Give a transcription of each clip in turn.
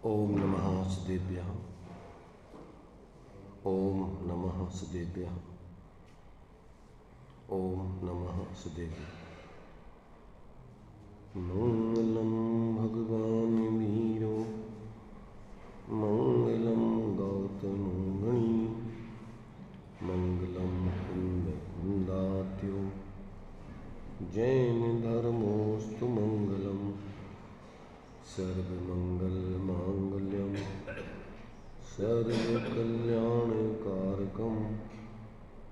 ओम नमः सदेभ्यः। ओम नमः सदेभ्यः। ओम नमः सदेभ्यः। मंगलम भगवान वीरो मंगलम गौतमोगणी मंगलम कुंद कुंदात्यो जैन धर्मोस्तु मंगलम सर्वमंगल मांगल्यम सर्वकल्याणकारकं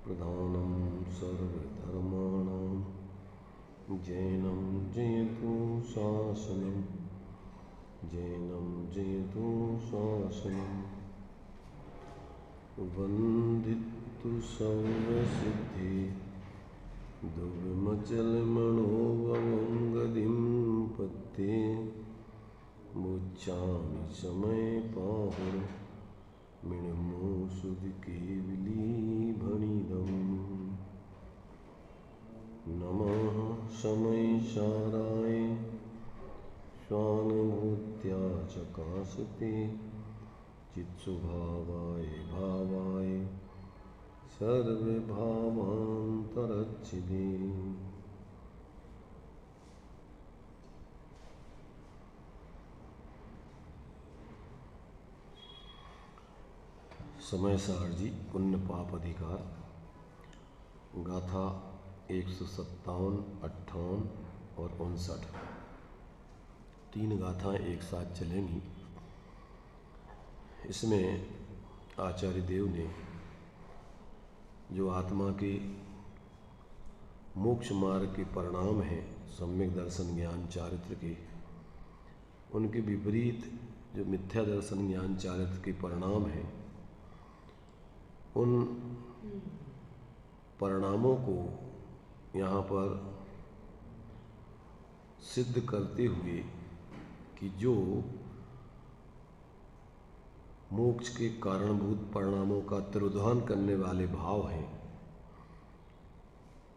प्रधानं सर्वधर्माणां जैनं जयतु शासनं जैनं जयतु शासनं वन्दितु सर्वसिद्धि दुर्मचलमणोवमङ्गदिं पत्ते मुच्चामि समय पाहुर मिणमो सुध केवली भणिदम् नमः समय साराय स्वानुभूत्या चकाशते चित्सुभावाय भावाय सर्वभावान्तरच्छिदे। समय सार जी पुण्य पाप अधिकार गाथा 157, 58 और 59 तीन गाथाएं एक साथ चलेंगी। इसमें आचार्य देव ने जो आत्मा के मोक्ष मार्ग के परिणाम हैं सम्यक दर्शन ज्ञान चारित्र के, उनके विपरीत जो मिथ्या दर्शन ज्ञान चारित्र के परिणाम हैं, उन परिणामों को यहाँ पर सिद्ध करते हुए कि जो मोक्ष के कारणभूत परिणामों का तिरोधान करने वाले भाव हैं,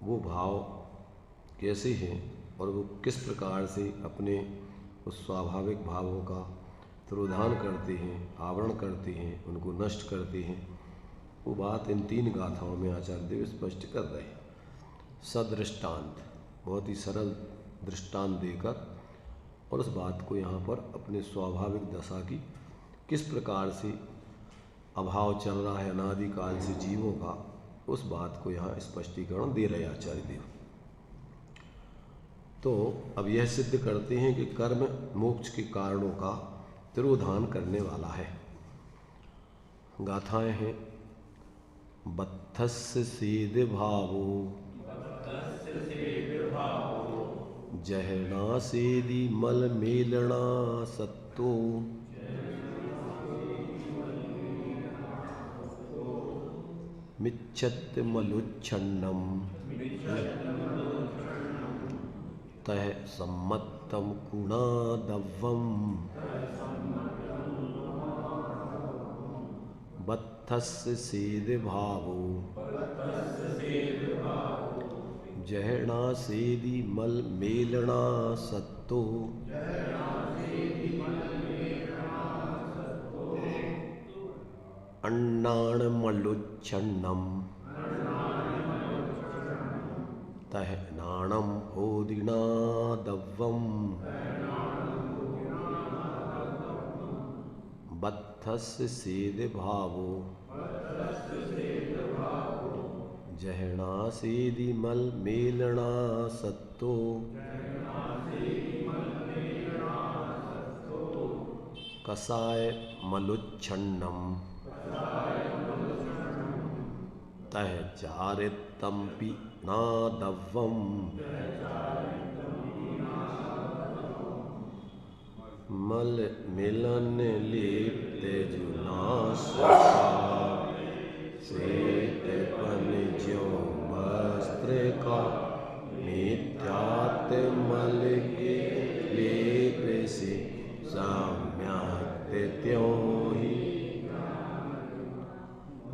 वो भाव कैसे हैं और वो किस प्रकार से अपने उस स्वाभाविक भावों का तिरोधान करते हैं, आवरण करते हैं, उनको नष्ट करते हैं, वो बात इन तीन गाथाओं में आचार्य देव स्पष्ट कर रहे हैं। सदृष्टांत, बहुत ही सरल दृष्टांत देकर और उस बात को यहाँ पर अपने स्वाभाविक दशा की किस प्रकार से अभाव चल रहा है अनादिकाल से जीवों का, उस बात को यहाँ स्पष्टीकरण दे रहे आचार्य देव। तो अब यह सिद्ध करते हैं कि कर्म मोक्ष के कारणों का तिरोधान करने वाला है। गाथाएं हैं बत्थस्य सेद भावो जहना सेदी मल मेलना सत्तो मिच्छत मलुच्छन्नम तह सम्मत्तम कुणादव्वम बत्थस्य सेद भावो जहना सेदी मल मेलना सत्तो अन्नाण मलुच्छन्नम तह नाणम ओदिनादव्वम बत्थस्य सेद भावो जहना सेदी मल मेलना सत्तो कसाय मलुच्छन्नम तह चारितम्पि नादव्वम मल मिलन लेप्ते जुनास श्वेत पनिज्यो वस्त्र का मिथ्यात मल के लेप से साम्यात त्यों ही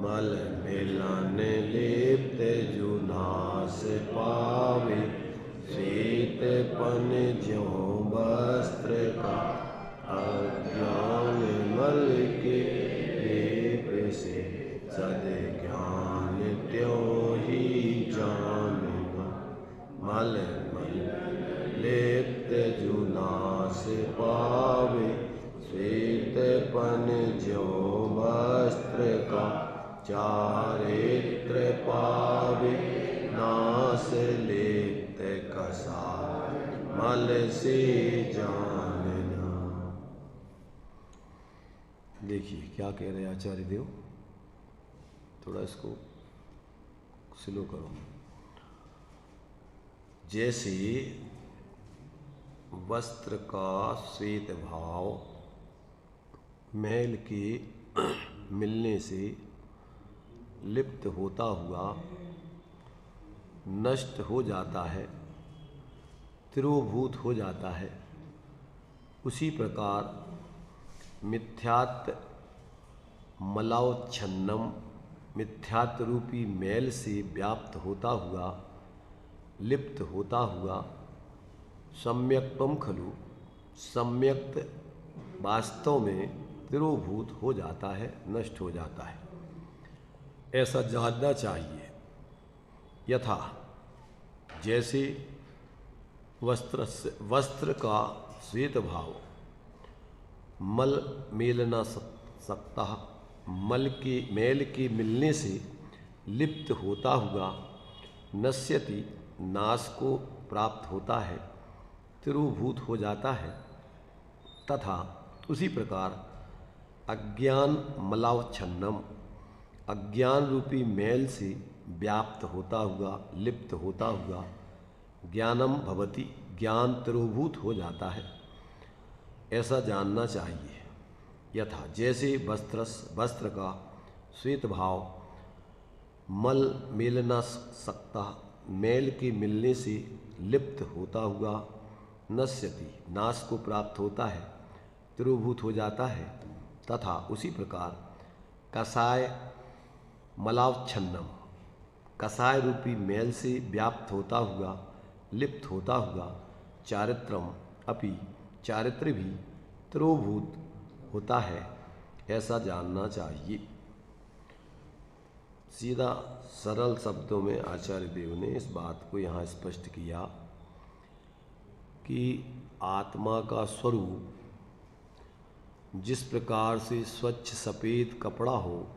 मल मिलन लेप्ते जुनास पावे श्वेत पनिज्यो वस्त्र का अज्ञान पावे श्वेतपन ज्यों वस्त्र का, चारित्र पावे नास लेत कसाय मल से जानना। देखिए क्या कह रहे आचार्य देव, थोड़ा इसको स्लो करो। जैसे वस्त्र का श्वेत भाव मैल के मिलने से लिप्त होता हुआ नष्ट हो जाता है, तिरोभूत हो जाता है, उसी प्रकार मिथ्यात्व मलावच्छन्नम, मिथ्यात्व रूपी मैल से व्याप्त होता हुआ, लिप्त होता हुआ, सम्यक्त्वम खलु, सम्यक्त वास्तव में तिरोभूत हो जाता है, नष्ट हो जाता है, ऐसा जानना चाहिए। यथा जैसे वस्त्र का श्वेत भाव मल मेल न सकता, मैल के मिलने से लिप्त होता हुआ नश्यति, नाश को प्राप्त होता है, तिरोभूत हो जाता है, तथा उसी प्रकार अज्ञान मलावच्छन्नम, अज्ञान रूपी मैल से व्याप्त होता हुआ, लिप्त होता हुआ ज्ञानम भवति, ज्ञान तिरोभूत हो जाता है, ऐसा जानना चाहिए। यथा जैसे वस्त्र का श्वेत भाव मल मेल न सकता, मैल के मिलने से लिप्त होता हुआ नश्यति, नाश को प्राप्त होता है, तिरोभूत हो जाता है, तथा उसी प्रकार कसाय मलावच्छन्नम, कसाय रूपी मैल से व्याप्त होता हुआ, लिप्त होता हुआ चारित्रम अपि, चारित्र भी तिरोभूत होता है, ऐसा जानना चाहिए। सीधा सरल शब्दों में आचार्य देव ने इस बात को यहाँ स्पष्ट किया कि आत्मा का स्वरूप जिस प्रकार से स्वच्छ सफ़ेद कपड़ा हो,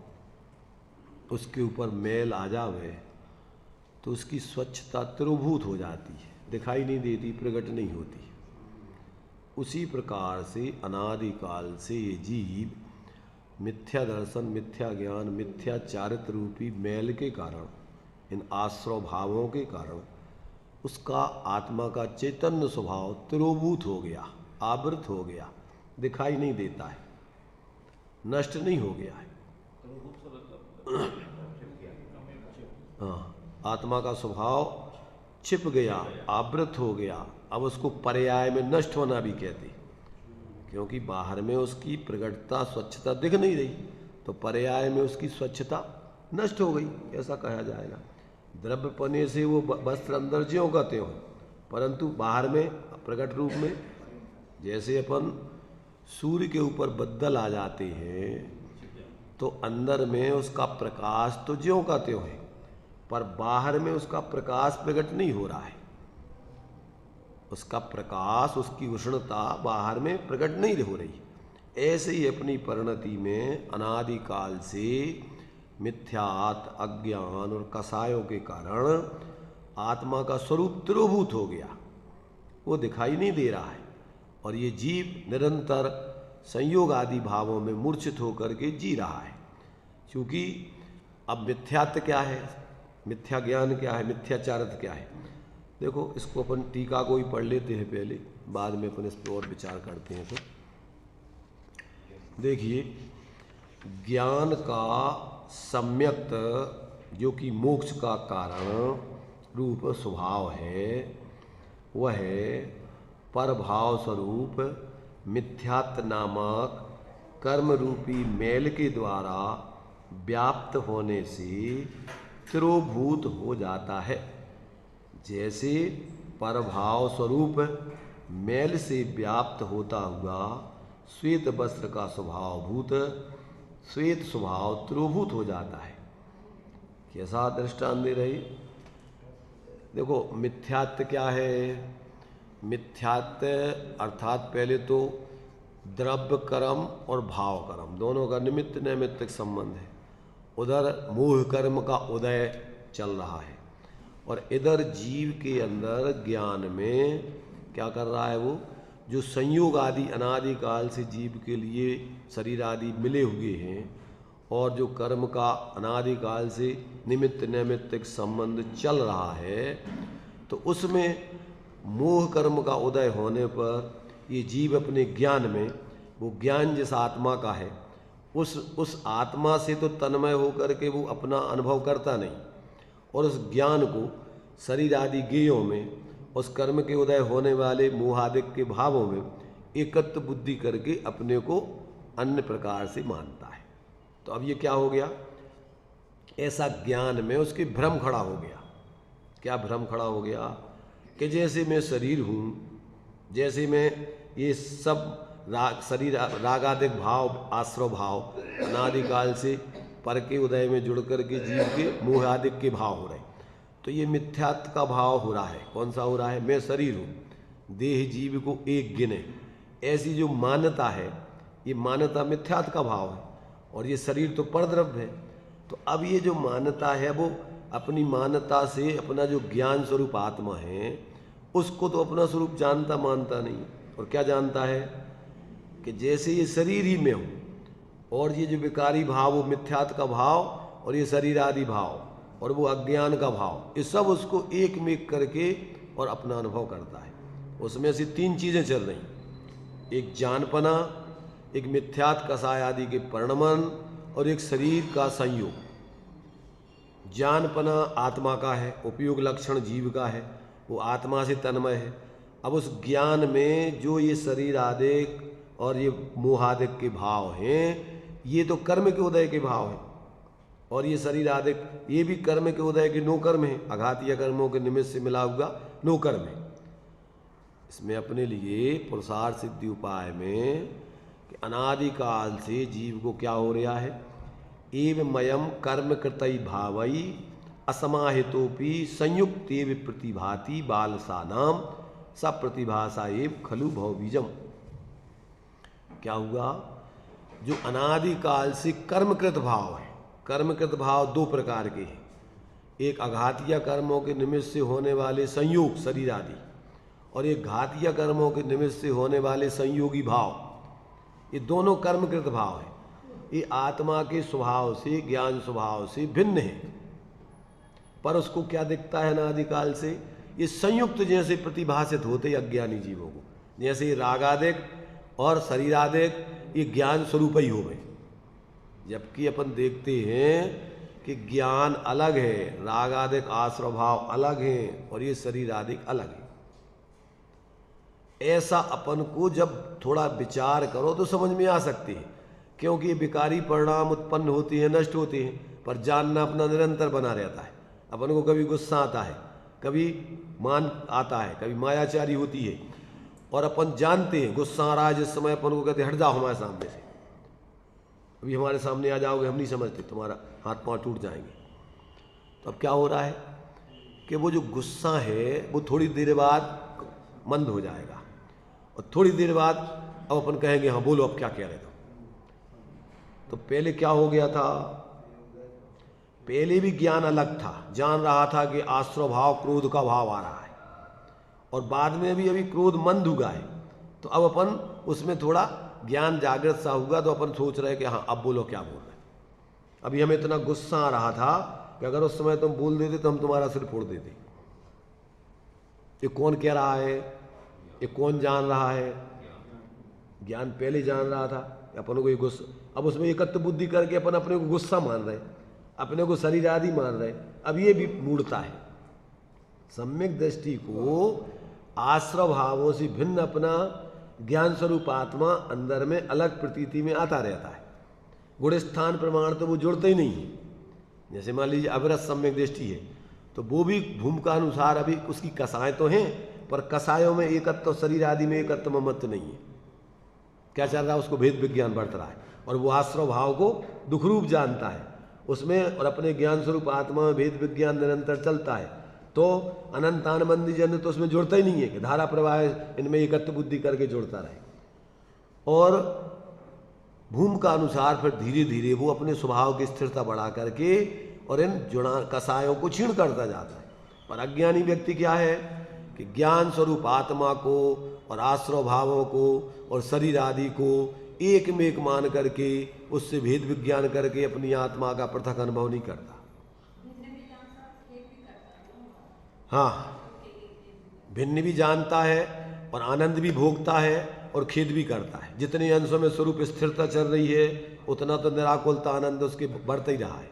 उसके ऊपर मैल आ जावे तो उसकी स्वच्छता तिरोभूत हो जाती है, दिखाई नहीं देती, प्रकट नहीं होती। उसी प्रकार से अनादिकाल से ये जीव मिथ्या दर्शन, मिथ्या ज्ञान, मिथ्या चारित्र रूपी मैल के कारण, इन आश्रव भावों के कारण उसका आत्मा का चैतन्य स्वभाव तिरोभूत हो गया, आवृत हो गया, दिखाई नहीं देता है, नष्ट नहीं हो गया है। हाँ, आत्मा का स्वभाव छिप गया, आवृत हो गया। अब उसको पर्याय में नष्ट होना भी कहते, क्योंकि बाहर में उसकी प्रकटता स्वच्छता दिख नहीं रही, तो पर्याय में उसकी स्वच्छता नष्ट हो गई, ऐसा कहा जाएगा। द्रव्य पने से वो वस्त्र अंदर ज्यों का त्यों, परंतु बाहर में प्रकट रूप में, जैसे अपन सूर्य के ऊपर बदल आ जाते हैं तो अंदर में उसका प्रकाश तो ज्यों का त्यों है, पर बाहर में उसका प्रकाश प्रकट नहीं हो रहा है, उसका प्रकाश, उसकी उष्णता बाहर में प्रकट नहीं हो रही। ऐसे ही अपनी परिणति में अनादिकाल से मिथ्यात, अज्ञान और कसायों के कारण आत्मा का स्वरूप तिरोभूत हो गया, वो दिखाई नहीं दे रहा है, और ये जीव निरंतर संयोग आदि भावों में मूर्छित होकर के जी रहा है। क्योंकि अब मिथ्यात्व क्या है, मिथ्या ज्ञान क्या है, मिथ्याचारित्र क्या है, देखो इसको अपन टीका को ही पढ़ लेते हैं पहले, बाद में अपन इस पर और विचार करते हैं। तो देखिए, ज्ञान का सम्यक्त जो कि मोक्ष का कारण रूप स्वभाव है, वह है परभाव स्वरूप मिथ्यात्व नामक कर्म रूपी मैल के द्वारा व्याप्त होने से तिरोभूत हो जाता है। जैसे परभाव स्वरूप मैल से व्याप्त होता हुआ श्वेत वस्त्र का स्वभावभूत श्वेत स्वभाव तिरोभूत हो जाता है। कैसा दृष्टांत दे रही, देखो मिथ्यात्व क्या है, मिथ्यात्व अर्थात पहले तो द्रव्य कर्म और भाव कर्म दोनों का निमित्त नैमित्तिक संबंध है। उधर मोह कर्म का उदय चल रहा है और इधर जीव के अंदर ज्ञान में क्या कर रहा है, वो जो संयोग आदि अनादिकाल से जीव के लिए शरीर आदि मिले हुए हैं और जो कर्म का अनादिकाल से निमित्त नैमित्तिक संबंध चल रहा है, तो उसमें मोह कर्म का उदय होने पर ये जीव अपने ज्ञान में, वो ज्ञान जिस आत्मा का है उस आत्मा से तो तन्मय होकर के वो अपना अनुभव करता नहीं, और उस ज्ञान को शरीर आदि गेयों में, उस कर्म के उदय होने वाले मोहादिक के भावों में एकत्व बुद्धि करके अपने को अन्य प्रकार से मानता है। तो अब ये क्या हो गया, ऐसा ज्ञान में उसके भ्रम खड़ा हो गया। क्या भ्रम खड़ा हो गया कि जैसे मैं शरीर हूँ, जैसे मैं ये सब शरीर रागादिक भाव, आश्रव भाव अनादिकाल से पर के उदय में जुड़ कर के जीव के मोहादिक के भाव हो रहे, तो ये मिथ्यात्व का भाव हो रहा है। कौन सा हो रहा है, मैं शरीर हूँ, देह जीव को एक गिने, ऐसी जो मान्यता है, ये मान्यता मिथ्यात्व का भाव है और ये शरीर तो परद्रव्य है। तो अब ये जो मान्यता है वो अपनी मान्यता से अपना जो ज्ञान स्वरूप आत्मा है उसको तो अपना स्वरूप जानता मानता नहीं, और क्या जानता है कि जैसे ये शरीर ही में हूँ और ये जो विकारी भाव वो मिथ्यात्व का भाव और ये शरीर आदि भाव और वो अज्ञान का भाव, ये सब उसको एक में करके और अपना अनुभव करता है। उसमें से तीन चीज़ें चल रही, एक जानपना, एक मिथ्यात्व कसाय आदि के परिणमन और एक शरीर का संयोग। जानपना आत्मा का है, उपयोग लक्षण जीव का है, वो आत्मा से तन्मय है। अब उस ज्ञान में जो ये शरीर आदिक और ये मोहादिक के भाव हैं, ये तो कर्म के उदय के भाव हैं, और ये शरीर आदिक ये भी कर्म के उदय के नो कर्म है, आघातीय कर्मों के निमित्त से मिला हुआ नो कर्म है। इसमें अपने लिए पुरुषार्थ सिद्धि उपाय में कि अनादिकाल से जीव को क्या हो रहा है, एवमयम कर्म कृतई भावई असमाहितोपि संयुक्ते प्रतिभाति बालसानाम सब प्रतिभासा एव खलु भवबीजम। क्या हुआ, जो अनादिकाल से कर्मकृत भाव है, कर्मकृत भाव दो प्रकार के हैं, एक अघातीय कर्मों के निमित्त से होने वाले संयोग शरीर आदि, और एक घातीय कर्मों के निमित्त से होने वाले संयोगी भाव, ये दोनों कर्मकृत भाव है। ये आत्मा के स्वभाव से, ज्ञान स्वभाव से भिन्न है, पर उसको क्या दिखता है अनादिकाल से, ये संयुक्त जैसे प्रतिभाषित होते अज्ञानी जीवों को, जैसे रागादिक और शरीरादिक ये ज्ञान स्वरूप ही हो गए, जबकि अपन देखते हैं कि ज्ञान अलग है, रागादिक आश्रव भाव अलग हैं और ये शरीरादिक अलग है। ऐसा अपन को जब थोड़ा विचार करो तो समझ में आ सकती है, क्योंकि ये विकारी परिणाम उत्पन्न होते हैं, नष्ट होते हैं, पर जानना अपना निरंतर बना रहता है। अपन को कभी गुस्सा आता है, कभी मान आता है, कभी मायाचारी होती है, और अपन जानते हैं गुस्सा आ रहा है, जिस समय अपन को कहते हट जाओ हमारे सामने से, अभी हमारे सामने आ जाओगे हम नहीं समझते, तुम्हारा हाथ पांव टूट जाएंगे। तो अब क्या हो रहा है कि वो जो गुस्सा है वो थोड़ी देर बाद मंद हो जाएगा, और थोड़ी देर बाद अब अपन कहेंगे हाँ बोलो अब क्या कह रहे थे। तो पहले क्या हो गया था, पहले भी ज्ञान अलग था, जान रहा था कि आश्रव भाव क्रोध का भाव आ रहा है, और बाद में भी अभी क्रोध मंद हुआ है, तो अब अपन उसमें थोड़ा ज्ञान जागृत सा हुआ, तो अपन सोच रहे कि हाँ अब बोलो क्या बोल रहे। अभी हमें इतना गुस्सा आ रहा था कि अगर उस समय तुम बोल देते तो हम तुम्हारा सिर फोड़ देते। ये कौन कह रहा है, ये कौन जान रहा है, ज्ञान पहले जान रहा था अपन को ये गुस्सा, अब उसमें एकत्व बुद्धि करके अपन अपने को गुस्सा मान रहे, अपने को शरीर आदि मान रहे। अब ये भी मूढ़ता है। सम्यक दृष्टि को आश्रव भावों से भिन्न अपना ज्ञान स्वरूप आत्मा अंदर में अलग प्रतीति में आता रहता है। गुण स्थान प्रमाण तो वो जुड़ते ही नहीं है। जैसे मान लीजिए अविरत सम्यक दृष्टि है, तो वो भी भूमिका अनुसार अभी उसकी कसाएं तो हैं, पर कसायों में एकत्व, शरीर आदि में एकत्व ममत्व नहीं है। क्या चल रहा है, उसको भेद विज्ञान बढ़ रहा है, और वो आश्रव भाव को दुख रूप जानता है उसमें, और अपने ज्ञान स्वरूप आत्मा में भेद विज्ञान निरंतर चलता है। तो अनंतानबंदी जन तो उसमें जुड़ता ही नहीं है कि धारा प्रवाह इनमें एकत्व बुद्धि करके जुड़ता रहे। और भूमि का अनुसार फिर धीरे धीरे वो अपने स्वभाव की स्थिरता बढ़ा करके और इन जुड़ा कसायों को क्षीण करता जाता है। पर अज्ञानी व्यक्ति क्या है कि ज्ञान स्वरूप आत्मा को और आश्रव भावों को और शरीर आदि को एक में एक मान करके उससे भेद विज्ञान करके अपनी आत्मा का पृथक अनुभव नहीं करता। हाँ, भिन्न भी जानता है और आनंद भी भोगता है और खेद भी करता है। जितने अंशों में स्वरूप स्थिरता चल रही है उतना तो निराकुलता आनंद उसके बढ़ता ही रहा है।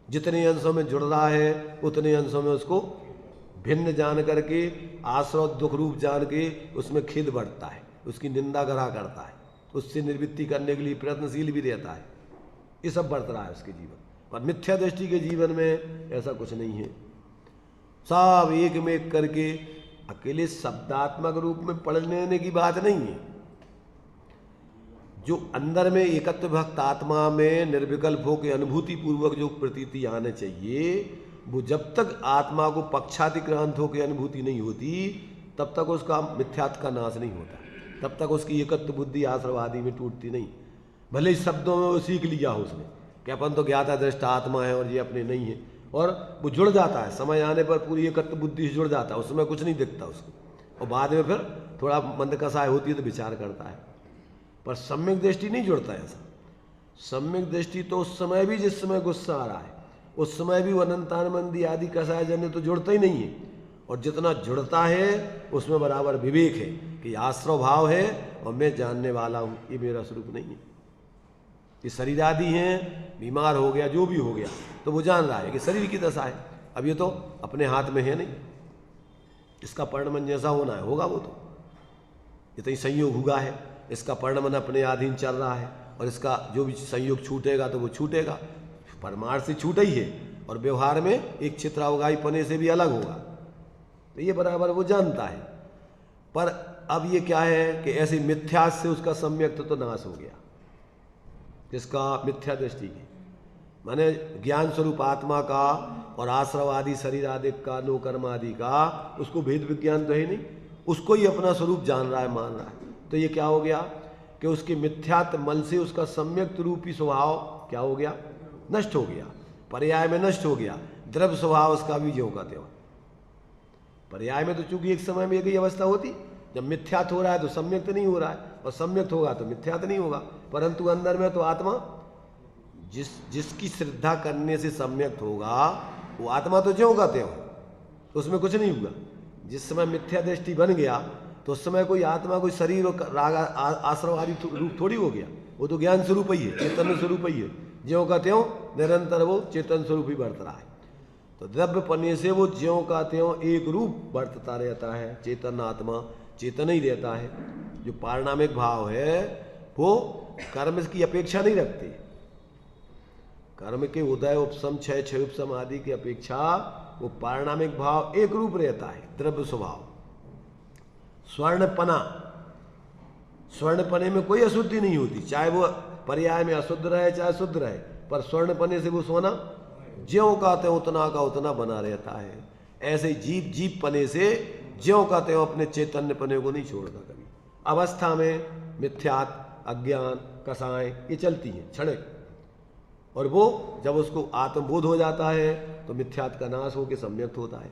जितने अंशों में जुड़ रहा है उतने अंशों में उसको भिन्न जान करके आश्रव दुख रूप जान के उसमें खेद बढ़ता है, उसकी निंदा करा करता है, उससे निर्वृत्ति करने के लिए प्रयत्नशील भी रहता है। ये सब बढ़ रहा है उसके जीवन। पर मिथ्या दृष्टि के जीवन में ऐसा कुछ नहीं है। सब एक में एक करके अकेले शब्दात्मक रूप में पढ़ लेने की बात नहीं है। जो अंदर में एकत्व भक्त आत्मा में निर्विकल्प हो के अनुभूति पूर्वक जो प्रतीति आने चाहिए, वो जब तक आत्मा को पक्षातिक्रांत हो के अनुभूति नहीं होती तब तक उसका मिथ्यात्व का नाश नहीं होता, तब तक उसकी एकत्व बुद्धि आश्रवादी में टूटती नहीं। भले ही शब्दों में वो सीख लिया हो उसने कि अपन तो ज्ञाता दृष्टा आत्मा है और ये अपने नहीं है, और वो जुड़ जाता है, समय आने पर पूरी एकत्व बुद्धि से जुड़ जाता है, उसमें कुछ नहीं दिखता उसको, और बाद में फिर थोड़ा मंद कसाय होती है तो विचार करता है। पर सम्यक दृष्टि नहीं जुड़ता है ऐसा। सम्यक दृष्टि तो उस समय भी जिस समय गुस्सा आ रहा है उस समय भी वो अनंतानबंदी आदि कसाय जन्य तो जुड़ता ही नहीं है, और जितना जुड़ता है उसमें बराबर विवेक है कि आश्रव भाव है और मैं जानने वाला हूँ, ये मेरा स्वरूप नहीं है। ये शरीर आदि हैं, बीमार हो गया जो भी हो गया तो वो जान रहा है कि शरीर की दशा है, अब ये तो अपने हाथ में है नहीं, इसका परिणमन जैसा होना है होगा, वो तो इतना संयोग हुआ है, इसका परिणमन अपने अधीन चल रहा है, और इसका जो भी संयोग छूटेगा तो वो छूटेगा, परमार्थ से छूटा ही है, और व्यवहार में एक छित्रावगाही पने से भी अलग होगा, तो ये बराबर वो जानता है। पर अब ये क्या है कि ऐसे मिथ्या से उसका सम्यक तो नाश हो गया, जिसका मिथ्या दृष्टि की माने ज्ञान स्वरूप आत्मा का और आश्रव आदि शरीर आदि का नो कर्म आदि का उसको भेद विज्ञान तो है नहीं, उसको ही अपना स्वरूप जान रहा है, मान रहा है। तो ये क्या हो गया कि उसके मिथ्यात्व मन से उसका सम्यक रूपी स्वभाव क्या हो गया, नष्ट हो गया, पर्याय में नष्ट हो गया। द्रव्य स्वभाव उसका भी ज्यों का त्यों। पर्याय में तो चूंकि एक समय में एक ही अवस्था होती, जब मिथ्यात्व हो रहा है तो सम्यक नहीं हो रहा है, और सम्यक होगा तो मिथ्यात्व नहीं होगा। परंतु अंदर में तो आत्मा जिसकी श्रद्धा करने से सम्यक होगा वो आत्मा तो ज्यों का त्यों, उसमें कुछ नहीं हुआ। जिस समय मिथ्या दृष्टि बन गया तो उस समय कोई आत्मा कोई शरीर और राग आश्रव आदि रूप थोड़ी हो गया, वो तो ज्ञान स्वरूप ही है, चैतन्य स्वरूप ही है, ज्यों का त्यों निरंतर वो चेतन स्वरूप ही बढ़ता रहा है। तो द्रव्य पन्ने से वो ज्यों का त्यों एक रूप बढ़ता रहता है, चेतन आत्मा चेतन ही रहता है। जो पारिणामिक भाव है वो कर्म की अपेक्षा नहीं रखते, कर्म के उदय उपसम क्षय क्षय उपसम आदि की अपेक्षा वो पारिणामिक भाव एक रूप रहता है, द्रव्य स्वभाव। स्वर्णपना, स्वर्णपने में कोई अशुद्धि नहीं होती, चाहे वो पर्याय में अशुद्ध रहे चाहे शुद्ध रहे, पर स्वर्णपने से वो सोना ज्यों का त्यों उतना का उतना बना रहता है। ऐसे जीव जीव पने से ज्यों का त्यों अपने चैतन्य पने को नहीं छोड़ता कभी। अवस्था में मिथ्यात्व अज्ञान कसाएं ये चलती हैं क्षणिक, और वो जब उसको आत्मबोध हो जाता है तो मिथ्यात्व का नाश होकर सम्यक होता है,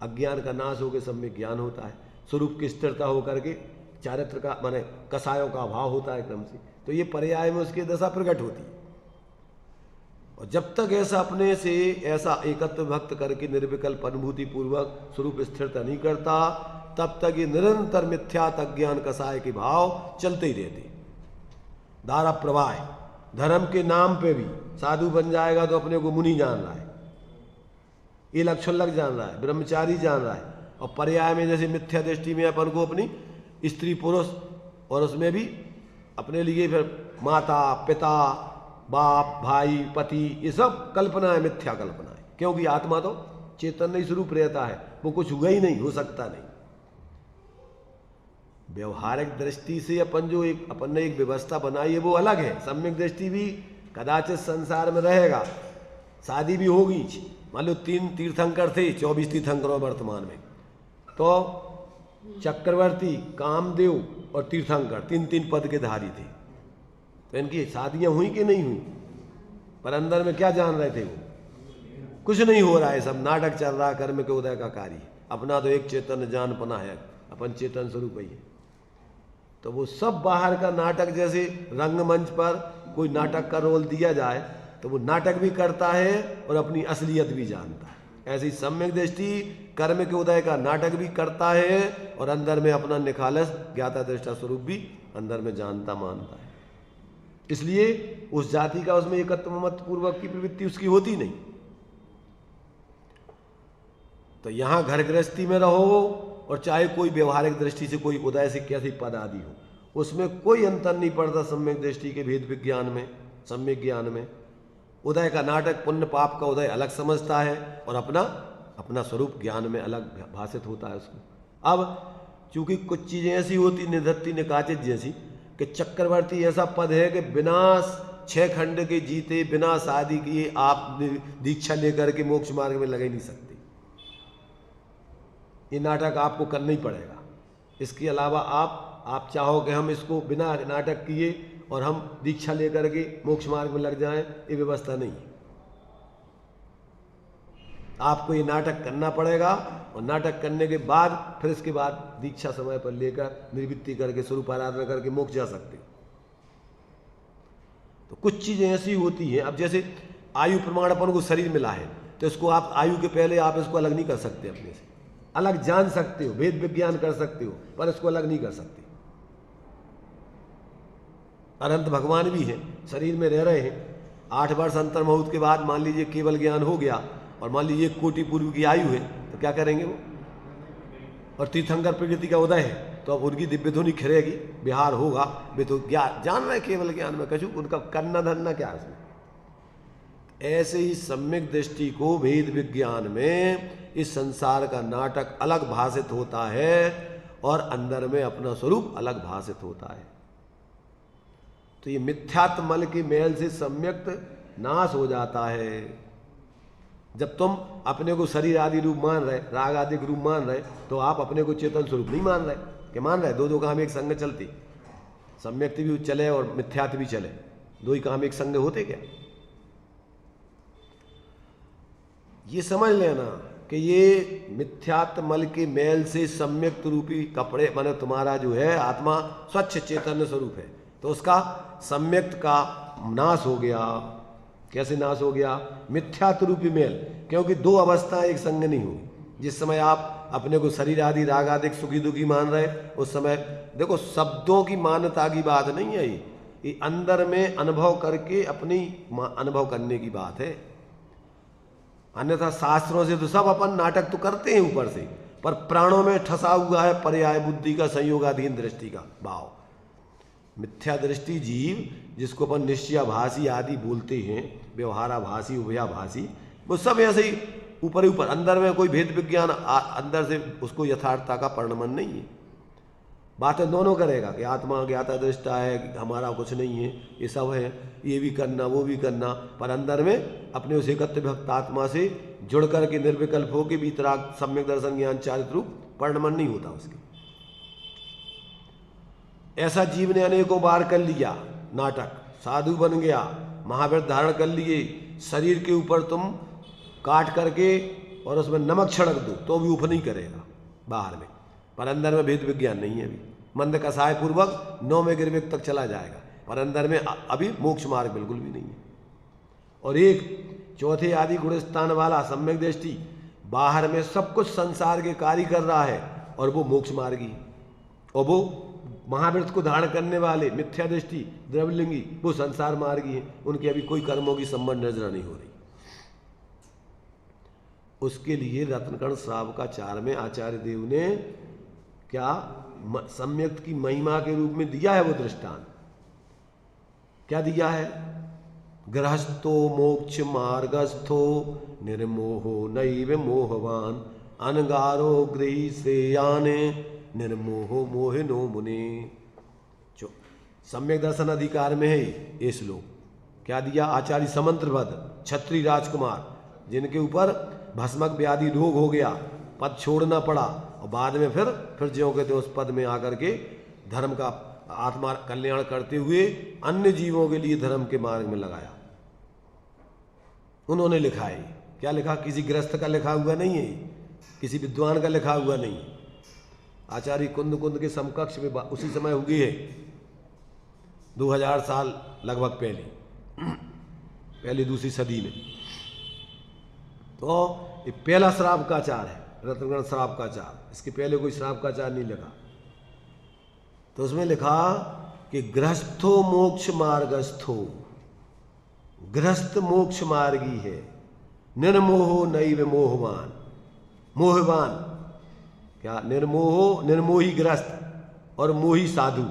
अज्ञान का नाश होकर सम्यक ज्ञान होता है, स्वरूप की स्थिरता होकर के चारित्र का माने कसायों का अभाव होता है क्रम से। तो ये पर्याय में उसकी दशा प्रकट होती है। और जब तक ऐसा अपने से ऐसा एकत्व भक्त करके निर्विकल्प अनुभूति पूर्वक स्वरूप स्थिरता नहीं करता तब तक ये निरंतर मिथ्यात्व अज्ञान कसाय के भाव चलते ही रहते। धारा प्रवाह धर्म के नाम पे भी साधु बन जाएगा तो अपने को मुनि जान रहा है, ये लक्षुल्लक जान रहा है, ब्रह्मचारी जान रहा है, और पर्याय में जैसे मिथ्या दृष्टि में अपन को अपनी स्त्री पुरुष और उसमें भी अपने लिए फिर माता पिता बाप भाई पति ये सब कल्पना है, मिथ्या कल्पना है, क्योंकि आत्मा तो चैतन्य स्वरूप रहता है, वो कुछ हुआ ही नहीं, हो सकता नहीं। व्यवहारिक दृष्टि से अपन जो अपन ने एक व्यवस्था बनाई है वो अलग है, सम्यक दृष्टि भी कदाचित संसार में रहेगा, शादी भी होगी मान लो 3 तीर्थंकर थे, 24 तीर्थंकरों वर्तमान में, तो चक्रवर्ती, कामदेव और तीर्थंकर 3-3 पद के धारी थे। तो इनकी शादियां हुई कि नहीं हुई? पर अंदर में क्या जान रहे थे वो? कुछ नहीं हो रहा है, सब नाटक चल रहा है, कर्म के उदय का कार्य। अपना तो एक चेतन जान पना है, अपन चेतन स्वरूप ही है। तो वो सब बाहर का नाटक, जैसे रंगमंच पर कोई नाटक का रोल दिया जाए तो वो नाटक भी करता है और अपनी असलियत भी जानता है। ऐसी सम्यक दृष्टि कर्म के उदय का नाटक भी करता है और अंदर में अपना निखालस ज्ञाता दृष्टा स्वरूप भी अंदर में जानता मानता है। इसलिए उस जाति का उसमें एकत्व मत पूर्वक की प्रवृत्ति उसकी होती नहीं। तो यहां घर गृहस्थी में रहो और चाहे कोई व्यवहारिक दृष्टि से कोई उदय से कैसी पद आदि हो, उसमें कोई अंतर नहीं पड़ता सम्यक दृष्टि के भेद विज्ञान में, सम्यक ज्ञान में। उदय का नाटक पुण्य पाप का उदय अलग समझता है और अपना स्वरूप ज्ञान में अलग भाषित होता है उसको। अब चूंकि कुछ चीजें ऐसी होती निधत्ती निकाचित जैसी कि चक्रवर्ती ऐसा पद है कि बिना 6 खंड के जीते, बिना शादी किए आप दीक्षा लेकर के मोक्ष मार्ग में लग ही नहीं सकते। ये नाटक आपको करना ही पड़ेगा। इसके अलावा आप चाहो कि हम इसको बिना नाटक किए और हम दीक्षा लेकर के मोक्ष मार्ग में लग जाएं, ये व्यवस्था नहीं है। आपको ये नाटक करना पड़ेगा और नाटक करने के बाद फिर इसके बाद दीक्षा समय पर लेकर निर्वृत्ति करके स्वरूप आराधना करके मोक्ष जा सकते। तो कुछ चीजें ऐसी होती हैं। अब जैसे आयु प्रमाण अपन को शरीर मिला है, तो इसको आप आयु के पहले आप इसको अलग नहीं कर सकते, अपने से अलग जान सकते हो, भेद विज्ञान कर सकते हो, पर इसको अलग नहीं कर सकते। अनंत भगवान भी हैं, शरीर में रह रहे हैं। 8 वर्ष अंतर्मुहूर्त के बाद मान लीजिए केवल ज्ञान हो गया और मान लीजिए 1 कोटि पूर्व की आयु है, तो क्या करेंगे वो? और तीर्थंकर प्रकृति का उदय है, तो अब उनकी दिव्य ध्वनि खिरेगी, विहार होगा। वे तो जान रहे केवल ज्ञान में, कछु उनका करना धरना क्या है? ऐसे ही सम्यक दृष्टि को भेद विज्ञान में इस संसार का नाटक अलग भाषित होता है और अंदर में अपना स्वरूप अलग भाषित होता है। तो ये मिथ्यात्व मल के मेल से सम्यक नाश हो जाता है। जब तुम अपने को शरीर आदि रूप मान रहे, राग आदि रूप मान रहे, तो आप अपने को चेतन स्वरूप नहीं मान रहे। कि मान रहे दो काम एक संग चलती, सम्यक भी चले और मिथ्यात्व भी चले, दो ही काम एक संग होते क्या? ये समझ लेना कि ये मिथ्यात्व मल के मेल से सम्यक रूपी कपड़े, माने तुम्हारा जो है आत्मा स्वच्छ चैतन्य स्वरूप है, तो उसका सम्यक्त का नाश हो गया। कैसे नाश हो गया? मिथ्यात्व रूपी मेल, क्योंकि 2 अवस्था एक संग नहीं हुई। जिस समय आप अपने को शरीर आदि राग आदि सुखी दुखी मान रहे, उस समय देखो शब्दों की मान्यता की बात नहीं है, ये अंदर में अनुभव करके अपनी अनुभव करने की बात है। अन्यथा शास्त्रों से तो सब अपन नाटक तो करते हैं ऊपर से, पर प्राणों में ठसा हुआ है पर्याय बुद्धि का संयोगाधीन दृष्टि का भाव। मिथ्या दृष्टि जीव, जिसको अपन निश्चयाभासी आदि बोलते हैं, व्यवहाराभासी उभयाभासी, वो सब ऐसे ही ऊपर ही ऊपर, अंदर में कोई भेद विज्ञान अंदर से उसको यथार्थता का परिणमन नहीं है। बातें दोनों करेगा कि आत्मा ज्ञाता दृष्टा है, हमारा कुछ नहीं है, ये सब है, ये भी करना वो भी करना, पर अंदर में अपने उस एकत्व भक्त आत्मा से जुड़ करके निर्विकल्प होकर भी वितराग सम्यक दर्शन ज्ञान चारित्र रूप परिणमन नहीं होता उसके। ऐसा जीव ने अनेकों बार कर लिया नाटक, साधु बन गया, महावीर धारण कर लिए, शरीर के ऊपर तुम काट करके और उसमें नमक छिड़क दो तो भी उफ नहीं करेगा बाहर में, पर अंदर में भेद विज्ञान नहीं है। अभी मंद कसाय पूर्वक 9 में गिरवेग तक चला जाएगा, पर अंदर में अभी मोक्ष मार्ग बिल्कुल भी नहीं है। और एक चौथे आदि गुणस्थान वाला सम्यक दृष्टि बाहर में सब कुछ संसार के कार्य कर रहा है और वो मोक्ष मार्गी, और वो महावीर को धारण करने वाले मिथ्या दृष्टि द्रव्यलिंगी वो संसार मार्गी है, उनके अभी कोई कर्मों की संबंध नजर नहीं हो रही। उसके लिए रत्नकर्ण श्रावकाचार्य में आचार्य देव ने क्या सम्यक की महिमा के रूप में दिया है वो दृष्टांत। क्या दिया है? गृहस्थो मोक्ष मार्गस्थो निर्मोहो नैव मोहवान अनगारो गृही से याने निर्मोहो मोहिनो मुने। जो सम्यक दर्शन अधिकार में है ये श्लोक क्या दिया? आचार्य समंत्रभद्र क्षत्रिय राजकुमार जिनके ऊपर भस्मक व्याधि रोग हो गया, पद छोड़ना पड़ा और बाद में फिर ज्यों कहते उस पद में आकर के धर्म का आत्मा कल्याण करते हुए अन्य जीवों के लिए धर्म के मार्ग में लगाया। उन्होंने लिखा है, क्या लिखा? किसी गृहस्थ का लिखा हुआ नहीं है, किसी विद्वान का लिखा हुआ नहीं है। आचार्य कुंद के समकक्ष में उसी समय हुई है, 2000 साल लगभग पहले दूसरी सदी में। तो ये पहला श्राप का आचार है, रत्नगण श्राप का आचार। इसके पहले कोई श्राप का आचार नहीं लिखा। तो उसमें लिखा कि गृहस्थो मोक्ष मार्गस्थो, गृहस्थ मोक्ष मार्गी है, निर्मोहो नैव मोहवान। मोहवान क्या? निर्मोही गृहस्थ और मोही साधु।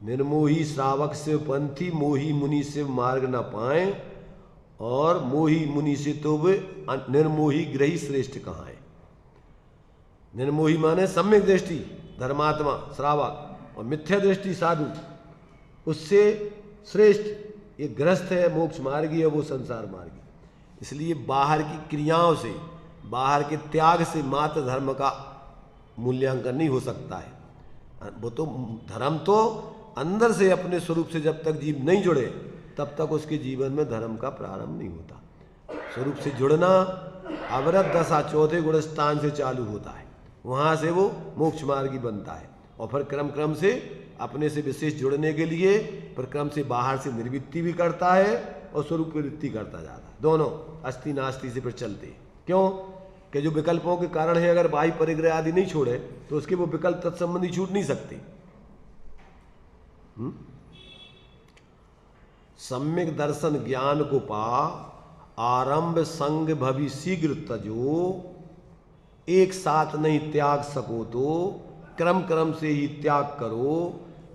निर्मोही श्रावक से पंथी, मोही मुनि से मार्ग न पाए, और मोही मुनि से तो वे निर्मोही ग्रही श्रेष्ठ कहाँ है? निर्मोही माने सम्यक दृष्टि धर्मात्मा श्रावक, और मिथ्या दृष्टि साधु, उससे श्रेष्ठ ये गृहस्थ है, मोक्ष मार्गी है, वो संसार मार्गी। इसलिए बाहर की क्रियाओं से, बाहर के त्याग से मात्र धर्म का मूल्यांकन नहीं हो सकता है। वो तो धर्म तो अंदर से अपने स्वरूप से जब तक जीव नहीं जुड़े तब तक उसके जीवन में धर्म का प्रारंभ नहीं होता। स्वरूप से जुड़ना अवरत दशा चौथे गुण स्थान से चालू होता है, वहाँ से वो मोक्ष मार्गी बनता है, और फिर क्रम क्रम से अपने से विशेष जुड़ने के लिए फिर क्रम से बाहर से निर्वृत्ति भी करता है और स्वरूप की वृत्ति करता जाता है। दोनों अस्थि नास्ति से फिर चलते हैं। क्यों? कि जो विकल्पों के कारण है, अगर बाह्य परिग्रह आदि नहीं छोड़े तो उसके वो विकल्प तत्संबंधी छूट नहीं सकते। सम्यक दर्शन ज्ञान को पा, आरंभ संग भवि शीघ्र तजो, एक साथ नहीं त्याग सको तो क्रम क्रम से ही त्याग करो।